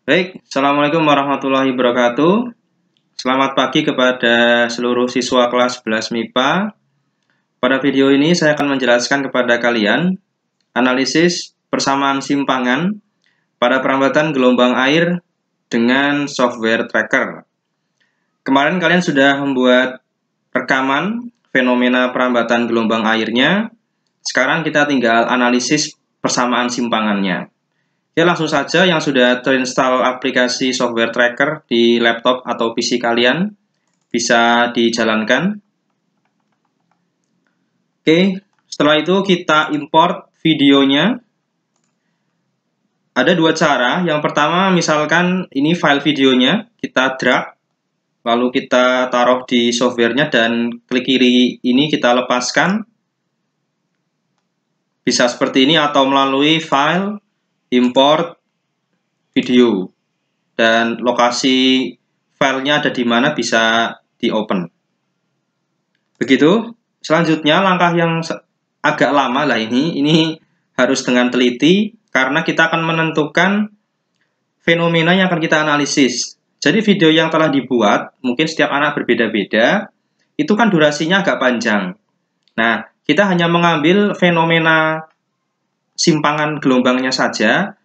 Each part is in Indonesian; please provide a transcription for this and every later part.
Baik, Assalamualaikum warahmatullahi wabarakatuh. Selamat pagi kepada seluruh siswa kelas 11 MIPA. Pada video ini saya akan menjelaskan kepada kalian analisis persamaan simpangan pada perambatan gelombang air dengan software tracker. Kemarin kalian sudah membuat rekaman fenomena perambatan gelombang airnya. Sekarang kita tinggal analisis persamaan simpangannya. Ya, langsung saja yang sudah terinstall aplikasi software tracker di laptop atau PC kalian bisa dijalankan. Oke, setelah itu kita import videonya. Ada dua cara. Yang pertama, misalkan ini file videonya, kita drag, lalu kita taruh di softwarenya dan klik kiri ini kita lepaskan. Bisa seperti ini atau melalui file import video dan lokasi filenya ada di mana bisa di open. Begitu. Selanjutnya langkah yang agak lama lah ini harus dengan teliti karena kita akan menentukan fenomena yang akan kita analisis. Jadi video yang telah dibuat mungkin setiap anak berbeda-beda, itu kan durasinya agak panjang. Nah, kita hanya mengambil fenomena simpangan gelombangnya saja,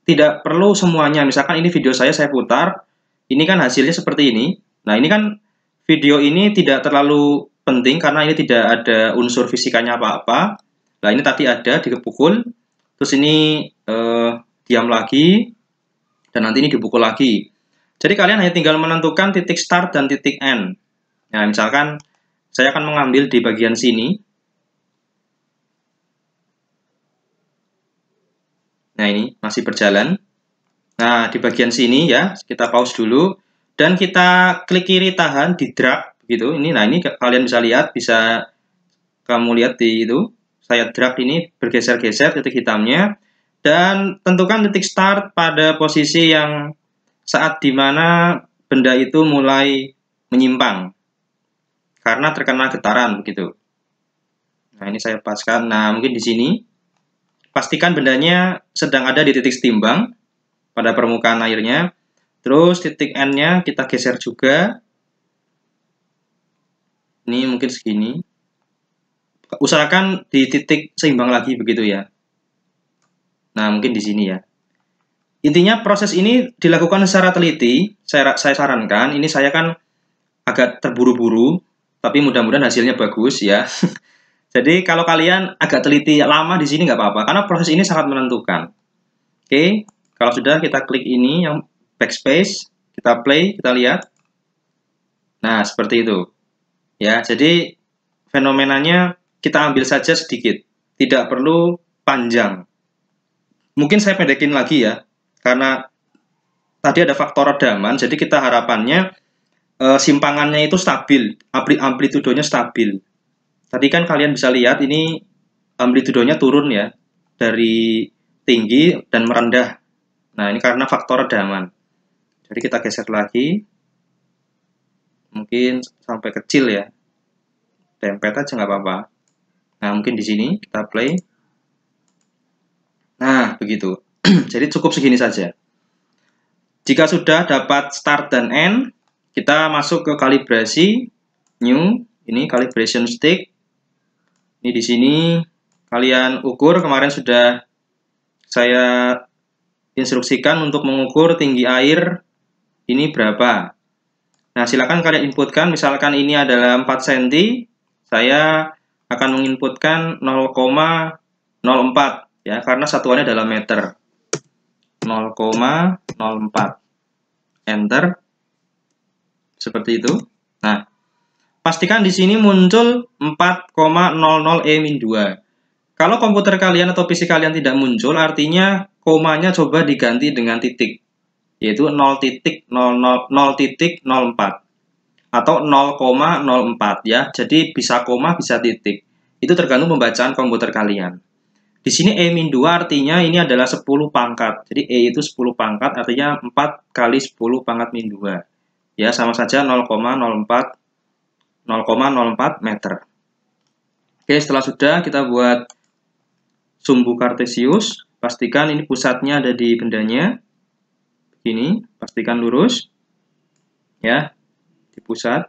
tidak perlu semuanya. Misalkan ini video saya putar, ini kan hasilnya seperti ini. Nah, ini kan video ini tidak terlalu penting karena ini tidak ada unsur fisikanya apa-apa. Nah, ini tadi ada dipukul, terus ini diam lagi, dan nanti ini dipukul lagi. Jadi kalian hanya tinggal menentukan titik start dan titik end. Nah, misalkan saya akan mengambil di bagian sini. Nah, ini masih berjalan. Nah, di bagian sini ya, kita pause dulu. Dan kita klik kiri tahan, di drag gitu. Nah, ini kalian bisa lihat, bisa kamu lihat di itu. Saya drag ini bergeser-geser titik hitamnya. Dan tentukan titik start pada posisi yang saat dimana benda itu mulai menyimpang. Karena terkena getaran begitu. Nah, ini saya lepaskan. Nah, mungkin di sini. Pastikan bendanya sedang ada di titik setimbang pada permukaan airnya. Terus titik N-nya kita geser juga. Ini mungkin segini. Usahakan di titik seimbang lagi begitu ya. Nah, mungkin di sini ya. Intinya proses ini dilakukan secara teliti. Saya sarankan, ini saya kan agak terburu-buru, tapi mudah-mudahan hasilnya bagus ya. Jadi kalau kalian agak teliti lama di sini nggak apa-apa, karena proses ini sangat menentukan. Oke, kalau sudah kita klik ini yang backspace, kita play, kita lihat. Nah, seperti itu. Ya, jadi fenomenanya kita ambil saja sedikit, tidak perlu panjang. Mungkin saya pendekin lagi ya, karena tadi ada faktor redaman, jadi kita harapannya simpangannya itu stabil, amplitudonya stabil. Tadi kan kalian bisa lihat ini amplitudonya turun ya, dari tinggi dan merendah. Nah, ini karena faktor redaman. Jadi kita geser lagi. Mungkin sampai kecil ya. Dempet aja nggak apa-apa. Nah, mungkin di sini kita play. Nah, begitu. Jadi cukup segini saja. Jika sudah dapat start dan end, kita masuk ke kalibrasi, new, ini calibration stick. Ini di sini kalian ukur, kemarin sudah saya instruksikan untuk mengukur tinggi air ini berapa. Nah, silakan kalian inputkan, misalkan ini adalah 4 cm, saya akan menginputkan 0,04 ya, karena satuannya adalah meter. 0,04. Enter. Seperti itu. Nah, pastikan di sini muncul 4,00 E-2. Kalau komputer kalian atau PC kalian tidak muncul, artinya komanya coba diganti dengan titik, yaitu 0,04 atau 0,04 ya. Jadi bisa koma, bisa titik. Itu tergantung pembacaan komputer kalian. Di sini E-2 artinya ini adalah 10 pangkat. Jadi E itu 10 pangkat, artinya 4 kali 10 pangkat min 2. Ya, sama saja 0,04 meter. Oke, setelah sudah kita buat sumbu kartesius. Pastikan ini pusatnya ada di bendanya. Ini pastikan lurus ya, di pusat.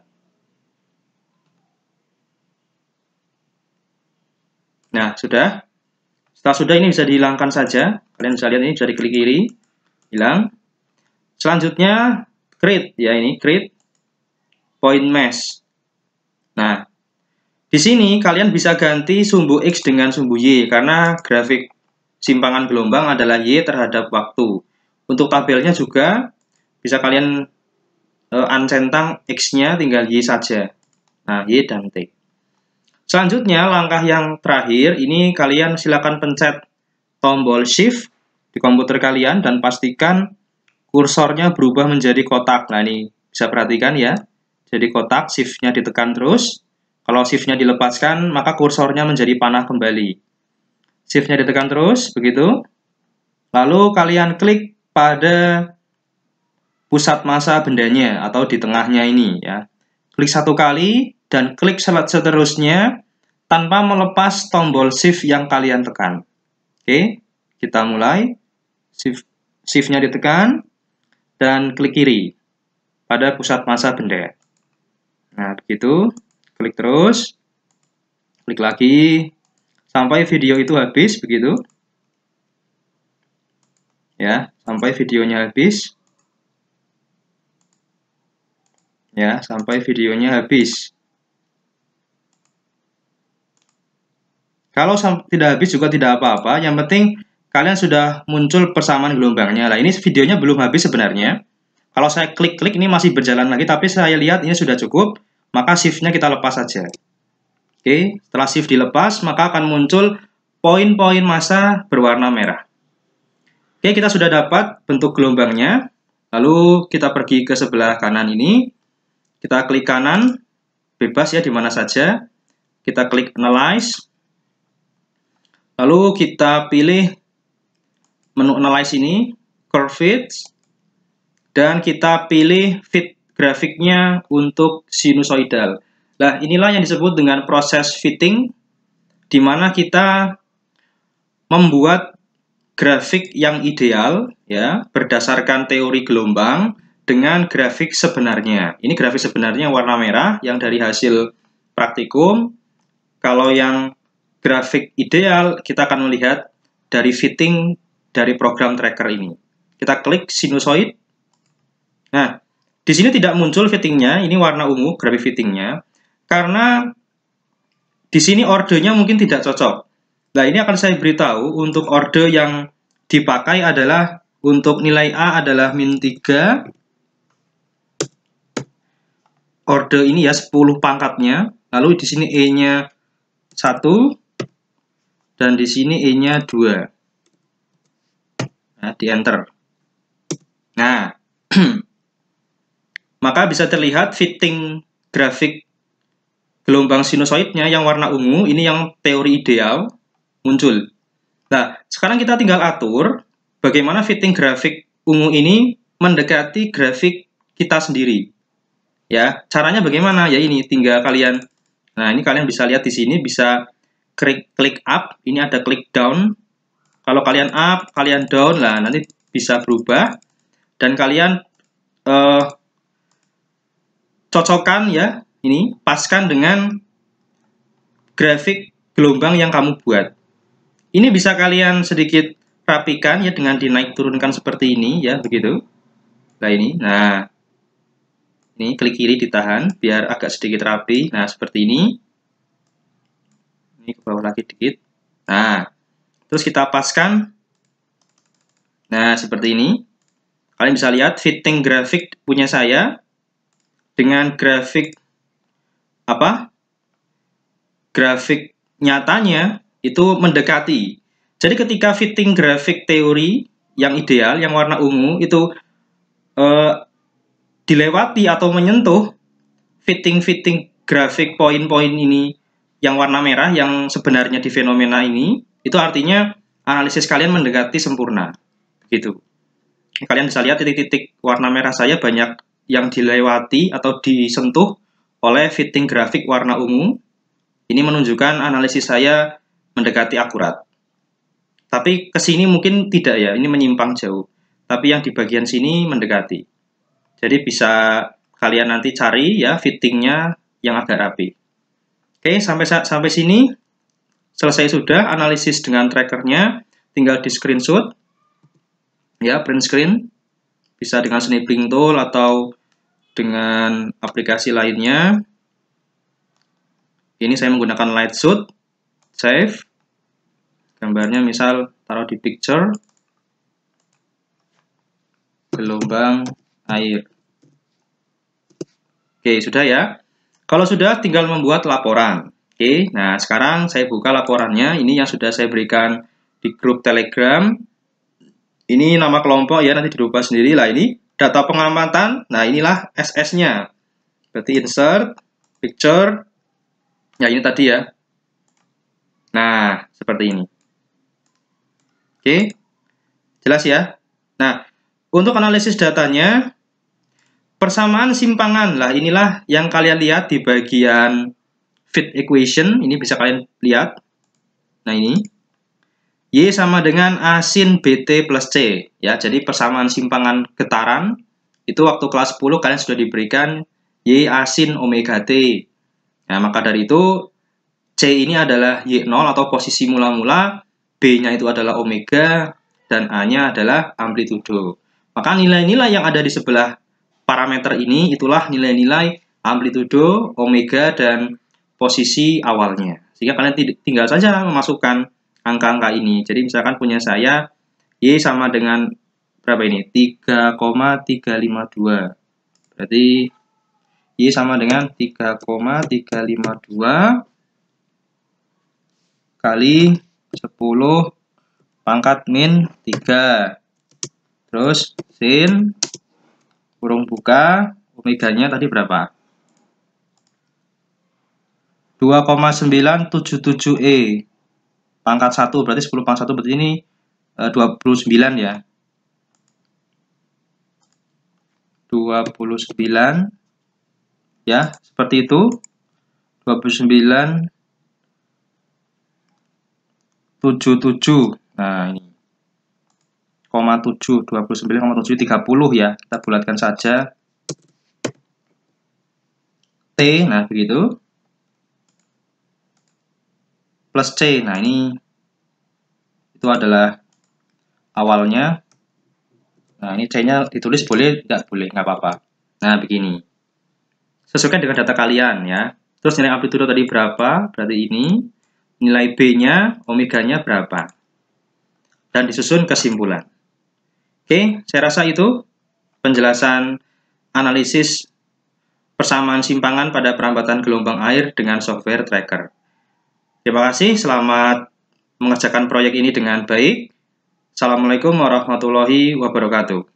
Nah, sudah. Setelah sudah, ini bisa dihilangkan saja. Kalian bisa lihat ini bisa diklik kiri, hilang. Selanjutnya create ya, ini create point mesh. Nah, di sini kalian bisa ganti sumbu X dengan sumbu Y karena grafik simpangan gelombang adalah Y terhadap waktu. Untuk tabelnya juga bisa kalian uncentang X-nya tinggal Y saja. Nah, Y dan T. Selanjutnya, langkah yang terakhir, ini kalian silakan pencet tombol Shift di komputer kalian dan pastikan kursornya berubah menjadi kotak. Nah, ini bisa perhatikan ya. Jadi kotak, Shift-nya ditekan terus. Kalau Shift-nya dilepaskan, maka kursornya menjadi panah kembali. Shift-nya ditekan terus, begitu. Lalu kalian klik pada pusat massa bendanya atau di tengahnya ini ya. Klik satu kali dan klik seterusnya tanpa melepas tombol Shift yang kalian tekan. Oke, kita mulai. Shift-nya ditekan dan klik kiri pada pusat massa benda. Nah, begitu. Klik terus. Klik lagi sampai video itu habis, begitu. Ya, sampai videonya habis. Ya, sampai videonya habis. Kalau tidak habis juga tidak apa-apa, yang penting kalian sudah muncul persamaan gelombangnya. Nah, ini videonya belum habis sebenarnya. Kalau saya klik-klik ini masih berjalan lagi, tapi saya lihat ini sudah cukup, maka shift-nya kita lepas saja. Oke, setelah shift dilepas, maka akan muncul poin-poin massa berwarna merah. Oke, kita sudah dapat bentuk gelombangnya. Lalu kita pergi ke sebelah kanan ini. Kita klik kanan, bebas ya, di mana saja. Kita klik Analyze. Lalu kita pilih menu Analyze ini, Curve Fit, dan kita pilih fit grafiknya untuk sinusoidal. Nah, inilah yang disebut dengan proses fitting, di mana kita membuat grafik yang ideal, ya, berdasarkan teori gelombang dengan grafik sebenarnya. Ini grafik sebenarnya warna merah yang dari hasil praktikum. Kalau yang grafik ideal, kita akan melihat dari fitting dari program tracker ini. Kita klik sinusoid. Nah, di sini tidak muncul fittingnya, ini warna ungu grafik fittingnya, karena di sini ordernya mungkin tidak cocok. Nah, ini akan saya beritahu untuk order yang dipakai adalah untuk nilai A adalah -3. Order ini ya 10 pangkatnya. Lalu di sini E-nya 1 dan di sini E-nya 2. Nah, di enter. Nah, maka bisa terlihat fitting grafik gelombang sinusoidnya yang warna ungu, ini yang teori ideal muncul. Nah, sekarang kita tinggal atur bagaimana fitting grafik ungu ini mendekati grafik kita sendiri. Ya, caranya bagaimana? Ya ini tinggal kalian. Nah, ini kalian bisa lihat di sini bisa klik up, ini ada klik down. Kalau kalian up, kalian down, lah nanti bisa berubah dan kalian cocokkan ya, ini paskan dengan grafik gelombang yang kamu buat. Ini bisa kalian sedikit rapikan ya dengan dinaik turunkan seperti ini ya, begitu. Nah, ini klik kiri ditahan biar agak sedikit rapi. Nah, seperti ini. Ini ke bawah lagi dikit. Nah, terus kita paskan. Nah, seperti ini. Kalian bisa lihat fitting grafik punya saya dengan grafik grafik nyatanya itu mendekati. Jadi ketika fitting grafik teori yang ideal, yang warna ungu itu dilewati atau menyentuh fitting grafik poin-poin ini yang warna merah yang sebenarnya di fenomena ini, itu artinya analisis kalian mendekati sempurna. Begitu. Kalian bisa lihat titik-titik warna merah saya banyak yang dilewati atau disentuh oleh fitting grafik warna ungu. Ini menunjukkan analisis saya mendekati akurat. Tapi ke sini mungkin tidak ya, ini menyimpang jauh. tapi yang di bagian sini mendekati. Jadi bisa kalian nanti cari ya fittingnya yang agak rapi. Oke, sampai sini selesai sudah analisis dengan trackernya. Tinggal di screenshot, ya print screen. Bisa dengan snipping tool atau dengan aplikasi lainnya. Ini saya menggunakan Lightsuit, save. Gambarnya misal taruh di picture, gelombang air. Oke, sudah ya. Kalau sudah, tinggal membuat laporan. Oke, nah sekarang saya buka laporannya. Ini yang sudah saya berikan di grup Telegram. Ini nama kelompok ya, nanti dirubah sendiri lah ini. Data pengamatan, nah inilah SS-nya. Berarti insert, picture, ya ini tadi ya. Nah, seperti ini. Oke, jelas ya. Nah, untuk analisis datanya, persamaan simpangan lah inilah yang kalian lihat di bagian fit equation. Ini bisa kalian lihat. Nah ini Y sama dengan A sin BT plus C ya. Jadi persamaan simpangan getaran itu waktu kelas 10 kalian sudah diberikan Y A sin omega T. Nah maka dari itu C ini adalah Y0 atau posisi mula-mula, B-nya itu adalah omega dan A-nya adalah amplitudo. Maka nilai-nilai yang ada di sebelah parameter ini itulah nilai-nilai amplitudo, omega, dan posisi awalnya. Sehingga kalian tinggal saja memasukkan angka-angka ini. Jadi misalkan punya saya Y sama dengan berapa ini? 3,352. Berarti Y sama dengan 3,352 kali 10 pangkat min 3. Terus sin kurung buka omeganya tadi berapa? 2,977E pangkat 1 berarti 10 pangkat 1 berarti ini 29 ya. 29 ya, seperti itu. 29,77. Nah, ini 0,7, 29,7, 30 ya. Kita bulatkan saja. T, nah begitu. Plus C, nah ini itu adalah awalnya. Nah, ini C-nya ditulis boleh, tidak boleh, nggak apa-apa. Nah, begini. Sesuaikan dengan data kalian ya. Terus nilai amplitudo tadi berapa? Berarti ini. Nilai B-nya, omeganya berapa? Dan disusun kesimpulan. Oke, saya rasa itu penjelasan analisis persamaan simpangan pada perambatan gelombang air dengan software tracker. Terima kasih, selamat mengerjakan proyek ini dengan baik. Assalamualaikum warahmatullahi wabarakatuh.